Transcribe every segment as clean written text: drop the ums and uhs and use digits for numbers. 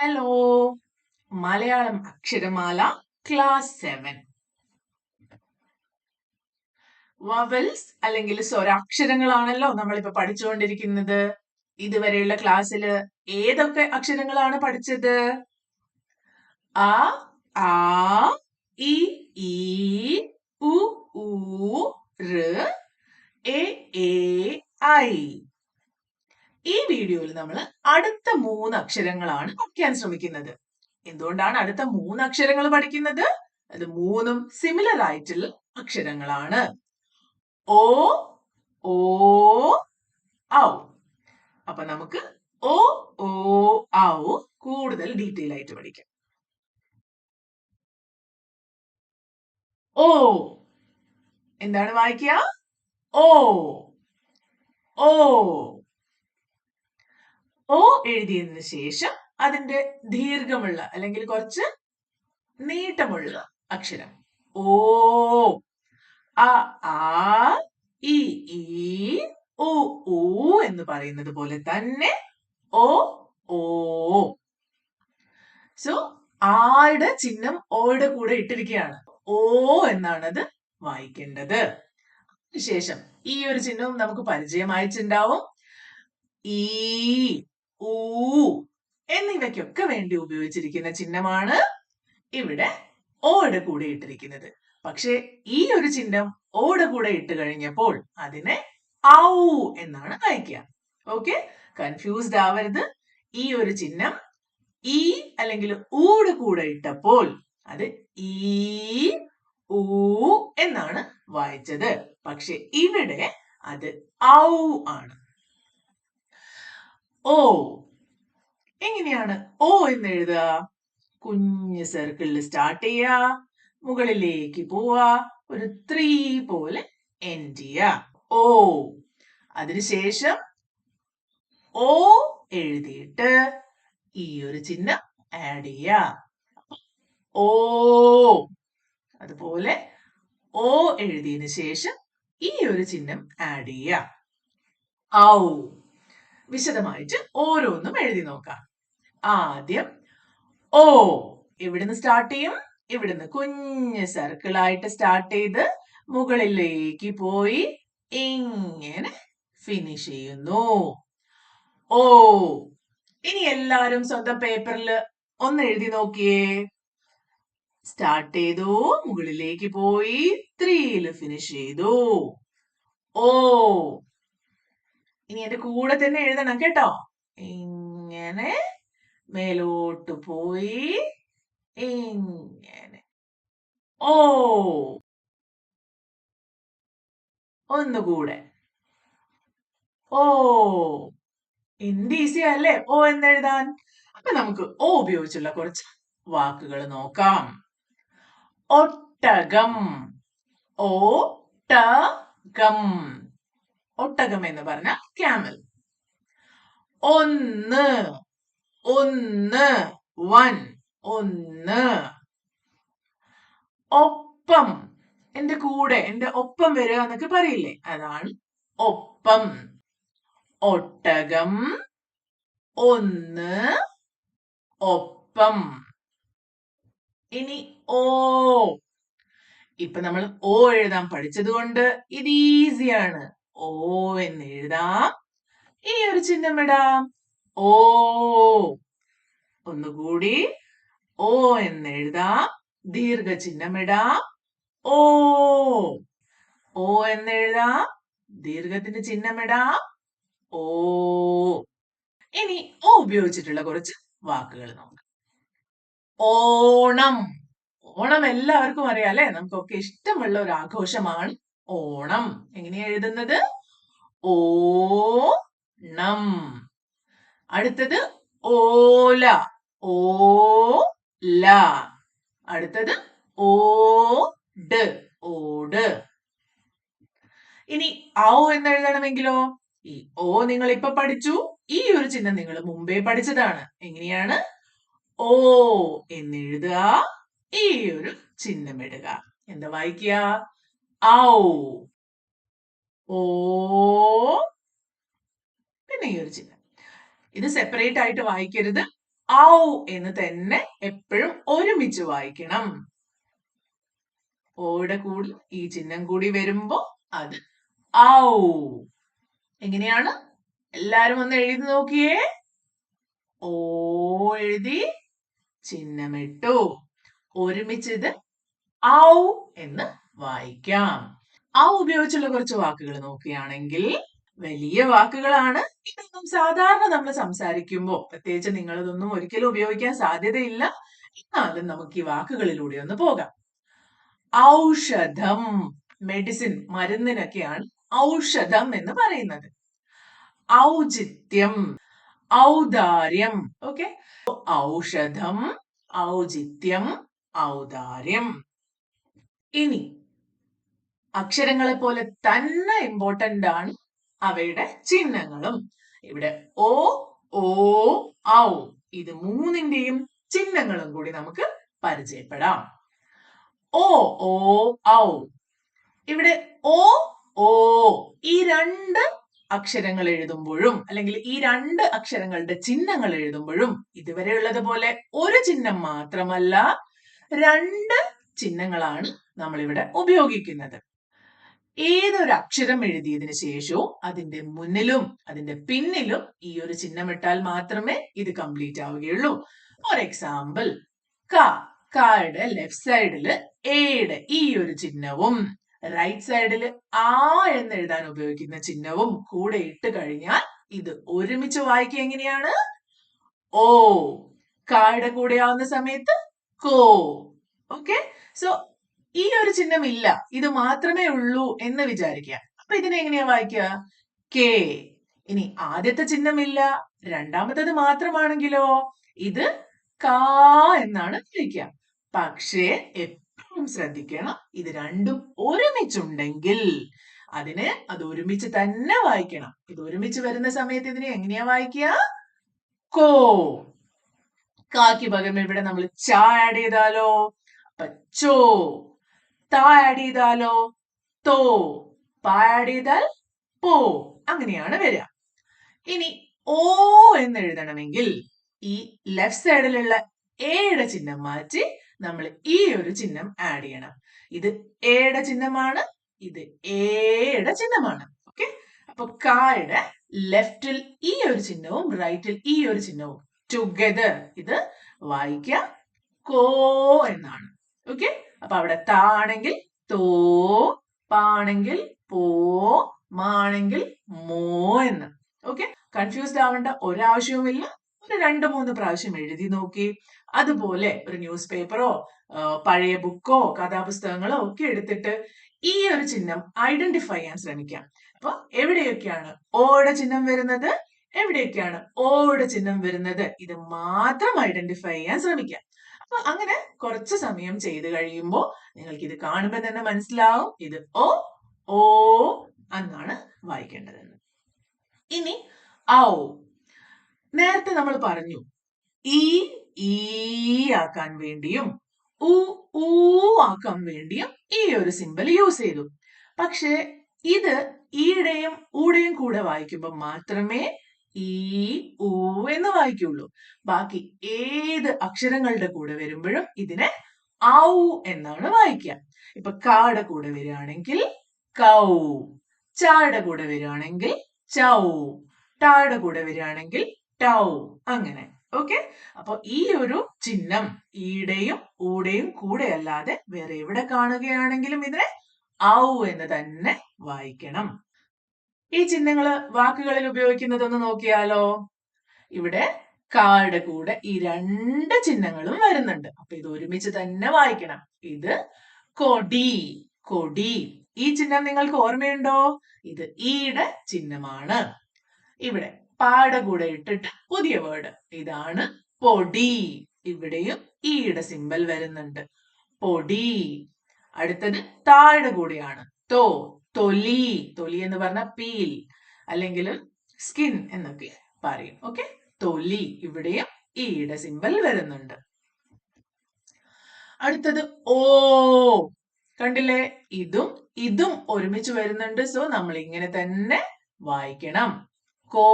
Hello, Malayalam അക്ഷരമാല class 7. Vowels അല്ലെങ്കിൽ സ്വരാക്ഷരങ്ങളാണല്ലോ നമ്മളിപ്പോ പഠിച്ചുകൊണ്ടിരിക്കുന്നത്. ഇതുവരെയുള്ള ക്ലാസ്സിൽ ഏതൊക്കെ അക്ഷരങ്ങളാണ് പഠിച്ചത്? അ, ആ, ഇ, ഈ, ഉ, ഊ, ഋ, എ, ഐ. ഈ വീഡിയോയിൽ നമ്മൾ അടുത്ത 3 അക്ഷരങ്ങളാണ് പഠിക്കാൻ ശ്രമിക്കുന്നത്. എന്തുകൊണ്ടാണ് അടുത്ത 3 അക്ഷരങ്ങൾ പഠിക്കുന്നത്? അത് 3ഉം സിമിലർ ആയിട്ടുള്ള അക്ഷരങ്ങളാണ്. ഓ, ഓ, ഔ. അപ്പൊ നമുക്ക് ഓ, ഓ, ഔ കൂടുതൽ ഡീറ്റെയിൽ ആയിട്ട് പഠിക്കാം. ഓ എന്താണ് വായിക്കുക? ഓ, ഓ. ഓ എഴുതിയതിനു ശേഷം അതിന്റെ ദീർഘമുള്ള അല്ലെങ്കിൽ കുറച്ച് നീട്ടമുള്ള അക്ഷരം ഓ. അ, ആ, ഇ, ഈ, ഉ, ഊ എന്ന് പറയുന്നത് പോലെ തന്നെ ഓ, ഓ. സോ ആയുടെ ചിഹ്നം ഓയുടെ കൂടെ ഇട്ടിരിക്കുകയാണ്. ഓ എന്നാണ് അത് വായിക്കേണ്ടത്. ശേഷം ഈ ഒരു ചിഹ്നവും നമുക്ക് പരിചയമായിട്ടുണ്ടാവും. ഈ, ഊ എന്നിവയ്ക്കൊക്കെ വേണ്ടി ഉപയോഗിച്ചിരിക്കുന്ന ചിഹ്നമാണ് ഇവിടെ ഓയുടെ കൂടെ ഇട്ടിരിക്കുന്നത്. പക്ഷെ ഈ ഒരു ചിഹ്നം ഓയുടെ കൂടെ ഇട്ട് കഴിഞ്ഞപ്പോൾ അതിനെ ഔ എന്നാണ് വായിക്കുക. ഓക്കെ, കൺഫ്യൂസ്ഡ് ആവരുത്. ഈ ഒരു ചിഹ്നം ഈ അല്ലെങ്കിൽ ഊടെ കൂടെ ഇട്ടപ്പോൾ അത് ഈ, ഊ എന്നാണ് വായിച്ചത്. പക്ഷെ ഇവിടെ അത് ഔ ആണ്. ഓ എങ്ങനെയാണ് ഓ എന്ന് എഴുതുക? കുഞ്ഞ് സർക്കിളിൽ സ്റ്റാർട്ട് ചെയ്യുക, മുകളിലേക്ക് പോവാ, ഒരു 3 പോലെ എൻഡ് ചെയ്യുക. ഓ. അതിനുശേഷം ഓ എഴുതിയിട്ട് ഈ ഒരു ചിഹ്നം ആഡ് ചെയ്യുക. ഓ. അതുപോലെ ഓ എഴുതിയതിനു ശേഷം ഈ ഒരു ചിഹ്നം ആഡ് ചെയ്യുക. ഔ. വിശദമായിട്ട് ഓരോന്നും എഴുതി നോക്കാം. ആദ്യം ഓ ഇവിടുന്ന് സ്റ്റാർട്ട് ചെയ്യും. ഇവിടുന്ന് കുഞ്ഞ് സർക്കിൾ ആയിട്ട് സ്റ്റാർട്ട് ചെയ്ത് മുകളിലേക്ക് പോയി ഇങ്ങനെ ഫിനിഷ് ചെയ്യുന്നു. ഓ. ഇനി എല്ലാരും സ്വന്തം പേപ്പറിൽ ഒന്ന് എഴുതി നോക്കിയേ. സ്റ്റാർട്ട് ചെയ്തു, മുകളിലേക്ക് പോയി 3 ഫിനിഷ് ചെയ്തു. ഓ. ഇനി എന്റെ കൂടെ തന്നെ എഴുതണം കേട്ടോ. ഇങ്ങനെ മേലോട്ട് പോയി ഇങ്ങനെ ഓ. ഒന്നുകൂടെ ഓ. എന്ത് ഈസി അല്ലേ ഓ എന്നെഴുതാൻ. അപ്പൊ നമുക്ക് ഓ ഉപയോഗിച്ചുള്ള കുറച്ച് വാക്കുകൾ നോക്കാം. ഒട്ടകം. ഓട്ടകം. ഒട്ടകം എന്ന് പറഞ്ഞാൽ ക്യാമൽ. ഒന്ന്. ഒന്ന്. 1. ഒന്ന്. ഒപ്പം. എന്റെ കൂടെ എന്റെ ഒപ്പം വരിക എന്നൊക്കെ പറയില്ലേ, അതാണ് ഒപ്പം. ഒട്ടകം. ഒന്ന്. ഒപ്പം. ഇനി ഓ. ഇപ്പൊ നമ്മൾ ഓ എഴുതാൻ പഠിച്ചത് കൊണ്ട് ഇത് ഈസിയാണ്. ഓ എന്ന് എഴുതാം. ഈ ഒരു ചിഹ്നം ഇടാം. ഓ. ഒന്നുകൂടി ഓ എന്ന് എഴുതാം. ദീർഘചിഹ്നം ഇടാം. ഓ. ഓ എന്ന് എഴുതാം. ദീർഘത്തിന്റെ ചിഹ്നം ഇടാം. ഓ. ഇനി ഓ ഉപയോഗിച്ചിട്ടുള്ള കുറച്ച് വാക്കുകൾ നോക്കാം. ഓണം. ഓണം എല്ലാവർക്കും അറിയാം അല്ലെ? നമുക്കൊക്കെ ഇഷ്ടമുള്ള ഒരു ആഘോഷമാണ് ഓണം. എങ്ങനെയാ എഴുതുന്നത്? ഓണം. അടുത്തത് ഓല. ഓല. അടുത്തത് ഓട്. ഓട്. ഇനി ഔ എന്ന് എഴുതണമെങ്കിലോ? ഈ ഓ നിങ്ങൾ ഇപ്പൊ പഠിച്ചു. ഈ ഒരു ചിഹ്നം നിങ്ങൾ മുമ്പേ പഠിച്ചതാണ്. എങ്ങനെയാണ്? ഓ എന്ന് എഴുതുക. ഈ ഒരു ചിഹ്നം ഇടുക. എന്താ വായിക്കുക? ഔ. ഓ. പിന്നെ ഈ ഒരു ചിഹ്നം. ഇത് സെപ്പറേറ്റ് ആയിട്ട് വായിക്കരുത്. ഔ എന്ന് തന്നെ എപ്പോഴും ഒരുമിച്ച് വായിക്കണം. ഓയുടെ കൂടി ഈ ചിഹ്നം കൂടി വരുമ്പോ അത് ഔ. എങ്ങനെയാണ്? എല്ലാരും ഒന്ന് എഴുതി നോക്കിയേ. ഓ എഴുതി, ചിഹ്നമിട്ടു. ഒരുമിച്ച് ഇത് ഔ എന്ന് വായിക്കാം. ഔ ഉപയോഗിച്ചുള്ള കുറച്ച് വാക്കുകൾ നോക്കുകയാണെങ്കിൽ വലിയ വാക്കുകളാണ്. ഇതൊന്നും സാധാരണ നമ്മൾ സംസാരിക്കുമ്പോൾ, പ്രത്യേകിച്ച് നിങ്ങളിതൊന്നും ഒരിക്കലും ഉപയോഗിക്കാൻ സാധ്യതയില്ല. എന്നാലും നമുക്ക് ഈ വാക്കുകളിലൂടെ ഒന്ന് പോകാം. ഔഷധം, മെഡിസിൻ, മരുന്നിനൊക്കെയാണ് ഔഷധം എന്ന് പറയുന്നത്. ഔചിത്യം, ഔദാര്യം. ഓക്കെ, ഔഷധം, ഔചിത്യം, ഔദാര്യം. ഇനി അക്ഷരങ്ങളെ പോലെ തന്നെ ഇമ്പോർട്ടന്റ് ആണ് അവയുടെ ചിഹ്നങ്ങളും. ഇവിടെ ഓ, ഓ, ഔ, ഇത് മൂന്നിന്റെയും ചിഹ്നങ്ങളും കൂടി നമുക്ക് പരിചയപ്പെടാം. ഓ, ഓ, ഔ. ഇവിടെ ഓ, ഓ ഈ രണ്ട് അക്ഷരങ്ങൾ എഴുതുമ്പോഴും, അല്ലെങ്കിൽ ഈ രണ്ട് അക്ഷരങ്ങളുടെ ചിഹ്നങ്ങൾ എഴുതുമ്പോഴും ഇതുവരെയുള്ളത് പോലെ ഒരു ചിഹ്നം മാത്രമല്ല, രണ്ട് ചിഹ്നങ്ങളാണ് നമ്മൾ ഇവിടെ ഉപയോഗിക്കുന്നത്. ഏതൊരു അക്ഷരം എഴുതിയതിനു ശേഷവും അതിന്റെ മുന്നിലും അതിന്റെ പിന്നിലും ഈ ഒരു ചിഹ്നം ഇട്ടാൽ മാത്രമേ ഇത് കംപ്ലീറ്റ് ആവുകയുള്ളൂ. ഫോർ എക്സാമ്പിൾ, കായുടെ ലെഫ്റ്റ് സൈഡില് എയുടെ ഈ ഒരു ചിഹ്നവും റൈറ്റ് സൈഡില് ആ എന്ന് എഴുതാൻ ഉപയോഗിക്കുന്ന ചിഹ്നവും കൂടെ ഇട്ട് കഴിഞ്ഞാൽ ഇത് ഒരുമിച്ച് വായിക്കുക എങ്ങനെയാണ്? ഓ. കായുടെ കൂടെ ആവുന്ന സമയത്ത് കോ. ഓക്കെ, സോ ഈ ഒരു ചിഹ്നം ഇല്ല, ഇത് മാത്രമേ ഉള്ളൂ എന്ന് വിചാരിക്കുക. അപ്പൊ ഇതിനെ എങ്ങനെയാ വായിക്കുക? കെ. ഇനി ആദ്യത്തെ ചിഹ്നമില്ല, രണ്ടാമത്തത് മാത്രമാണെങ്കിലോ ഇത് കാ എന്നാണ് വിളിക്കുക. പക്ഷേ എപ്പോഴും ശ്രദ്ധിക്കണം, ഇത് രണ്ടും ഒരുമിച്ചുണ്ടെങ്കിൽ അതിന് അത് ഒരുമിച്ച് തന്നെ വായിക്കണം. ഇത് ഒരുമിച്ച് വരുന്ന സമയത്ത് ഇതിനെ എങ്ങനെയാ വായിക്കുക? കോ. കാക്ക് പകരം ഇവിടെ നമ്മൾ ച ആഡ് ചെയ്താലോ? അപ്പൊ ചോ. ത ആഡ് ചെയ്താലോ? തോ. പ ആഡ് ചെയ്താൽ പോ. അങ്ങനെയാണ് വരിക. ഇനി ഓ എന്ന് എഴുതണമെങ്കിൽ ഈ ലെഫ്റ്റ് സൈഡിലുള്ള എയുടെ ചിഹ്നം മാറ്റി നമ്മൾ ഈ ഒരു ചിഹ്നം ആഡ് ചെയ്യണം. ഇത് എയുടെ ചിഹ്നമാണ്, ഇത് എയുടെ ചിഹ്നമാണ്. ഓക്കെ, അപ്പൊ കായുടെ ലെഫ്റ്റിൽ ഈ ഒരു ചിഹ്നവും റൈറ്റിൽ ഈ ഒരു ചിഹ്നവും ടുഗദർ ഇത് വായിക്കാം കോ എന്നാണ്. ഓക്കെ, അപ്പൊ അവിടെ ത ആണെങ്കിൽ തോ, പാണെങ്കിൽ പോ, മാണെങ്കിൽ മോ എന്ന്. ഓക്കെ, കൺഫ്യൂസ്ഡ് ആവേണ്ട ഒരാവശ്യവുമില്ല. ഒരു 2-3 പ്രാവശ്യം എഴുതി നോക്കി. അതുപോലെ ഒരു ന്യൂസ് പേപ്പറോ പഴയ ബുക്കോ കഥാപുസ്തകങ്ങളോ ഒക്കെ എടുത്തിട്ട് ഈ ഒരു ചിഹ്നം ഐഡന്റിഫൈ ചെയ്യാൻ ശ്രമിക്കാം. അപ്പൊ എവിടെയൊക്കെയാണ് ഓയുടെ ചിഹ്നം വരുന്നത്, എവിടെയൊക്കെയാണ് ഓയുടെ ചിഹ്നം വരുന്നത്, ഇത് മാത്രം ഐഡന്റിഫൈ ചെയ്യാൻ ശ്രമിക്കാം. അപ്പൊ അങ്ങനെ കുറച്ച് സമയം ചെയ്ത് കഴിയുമ്പോൾ നിങ്ങൾക്ക് ഇത് കാണുമ്പോൾ തന്നെ മനസ്സിലാവും ഇത് ഓ, ഓ എന്നാണ് വായിക്കേണ്ടതെന്ന്. ഇനി ഔ. നേരത്തെ നമ്മൾ പറഞ്ഞു ഈ ആക്കാൻ വേണ്ടിയും ഉ ഊ ആക്കാൻ വേണ്ടിയും ഈ ഒരു സിമ്പൽ യൂസ് ചെയ്തു. പക്ഷെ ഇത് ഈയുടെയും ഊടെയും കൂടെ വായിക്കുമ്പോൾ മാത്രമേ ഈ ഊ എന്ന് വായിക്കുള്ളൂ. ബാക്കി ഏത് അക്ഷരങ്ങളുടെ കൂടെ വരുമ്പോഴും ഇതിനെ ഔ എന്നാണ് വായിക്കുക. ഇപ്പൊ കായുടെ കൂടെ വരികയാണെങ്കിൽ കൗ, ചായുടെ കൂടെ വരികയാണെങ്കിൽ ചൗ, ടായുടെ കൂടെ വരികയാണെങ്കിൽ ടൗ, അങ്ങനെ. ഓക്കെ, അപ്പൊ ഈ ഒരു ചിഹ്നം ഈയുടെയും ഊടെയും കൂടെ അല്ലാതെ വേറെ എവിടെ കാണുകയാണെങ്കിലും ഇതിനെ ഔ എന്ന് തന്നെ വായിക്കണം. ഈ ചിഹ്നങ്ങള് വാക്കുകളിൽ ഉപയോഗിക്കുന്നതൊന്ന് നോക്കിയാലോ? ഇവിടെ കായുടെ കൂടെ ഈ രണ്ട് ചിഹ്നങ്ങളും വരുന്നുണ്ട്. അപ്പൊ ഇത് ഒരുമിച്ച് തന്നെ വായിക്കണം. ഇത് കൊടി, കൊടി. ഈ ചിഹ്നം നിങ്ങൾക്ക് ഓർമ്മയുണ്ടോ? ഇത് ഈയുടെ ചിഹ്നമാണ്. ഇവിടെ പായുടെ കൂടെ ഇട്ടിട്ട് പുതിയ വേർഡ്, ഇതാണ് പൊടി. ഇവിടെയും ഈയുടെ സിമ്പൽ വരുന്നുണ്ട്, പൊടി. അടുത്തത് തായുടെ കൂടെയാണ് തോ, തൊലി. തൊലി എന്ന് പറഞ്ഞ പീൽ അല്ലെങ്കിൽ സ്കിൻ എന്നൊക്കെ പറയും. ഓക്കെ, തൊലി. ഇവിടെയും ഈയുടെ സിമ്പൽ വരുന്നുണ്ട്. അടുത്തത് ഓ. കണ്ടില്ലേ, ഇതും ഇതും ഒരുമിച്ച് വരുന്നുണ്ട്. സോ നമ്മൾ ഇങ്ങനെ തന്നെ വായിക്കണം. കോ,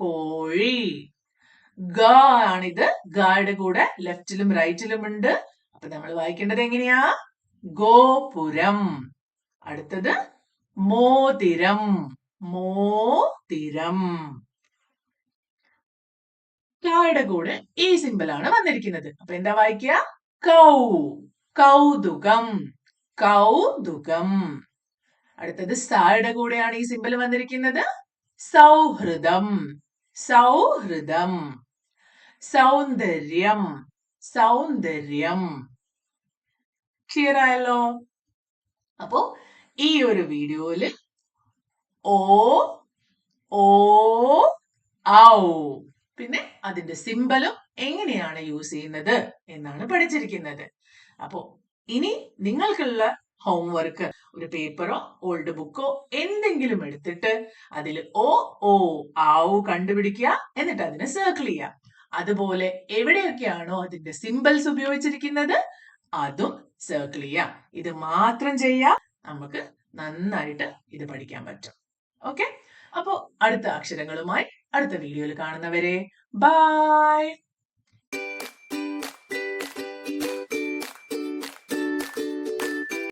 കോഴി. ഗ ആണിത്. ഗയുടെ കൂടെ ലെഫ്റ്റിലും റൈറ്റിലും ഉണ്ട്. അപ്പൊ നമ്മൾ വായിക്കേണ്ടത് എങ്ങനെയാ? ഗോപുരം. അടുത്തത് മോതിരം. മോതിരം. യുടെ കൂടെ ഈ സിമ്പിൾ ആണ് വന്നിരിക്കുന്നത്. അപ്പൊ എന്താ വായിക്കുക? കൗ. കൗതുകം. കൗതുകം. അടുത്തത് സായുടെ കൂടെയാണ് ഈ സിമ്പിൾ വന്നിരിക്കുന്നത്. സൗഹൃദം. സൗഹൃദം. സൗന്ദര്യം. സൗന്ദര്യം. ക്ലിയർ ആയല്ലോ? അപ്പോ ഈ ഒരു വീഡിയോയില് ഓ ഓ ഔ പിന്നെ അതിന്റെ സിമ്പലും എങ്ങനെയാണ് യൂസ് ചെയ്യുന്നത് എന്നാണ് പഠിച്ചിരിക്കുന്നത്. അപ്പോ ഇനി നിങ്ങൾക്കുള്ള ഹോംവർക്ക് ഒരു പേപ്പറോ ഓൾഡ് ബുക്കോ എന്തെങ്കിലും എടുത്തിട്ട് അതിൽ ഓ ഓ ഔ കണ്ടുപിടിക്കുക. എന്നിട്ട് അതിനെ സർക്കിൾ ചെയ്യുക. അതുപോലെ എവിടെയൊക്കെയാണോ അതിന്റെ സിമ്പിൾസ് ഉപയോഗിച്ചിരിക്കുന്നത് അതും സർക്കിൾ ചെയ്യാം. ഇത് മാത്രം ചെയ്യാം, നമുക്ക് നന്നായിട്ട് ഇത് പഠിക്കാൻ പറ്റും. ഓക്കെ, അപ്പോ അടുത്ത അക്ഷരങ്ങളുമായി അടുത്ത വീഡിയോയിൽ കാണുന്നവരെ ബൈ.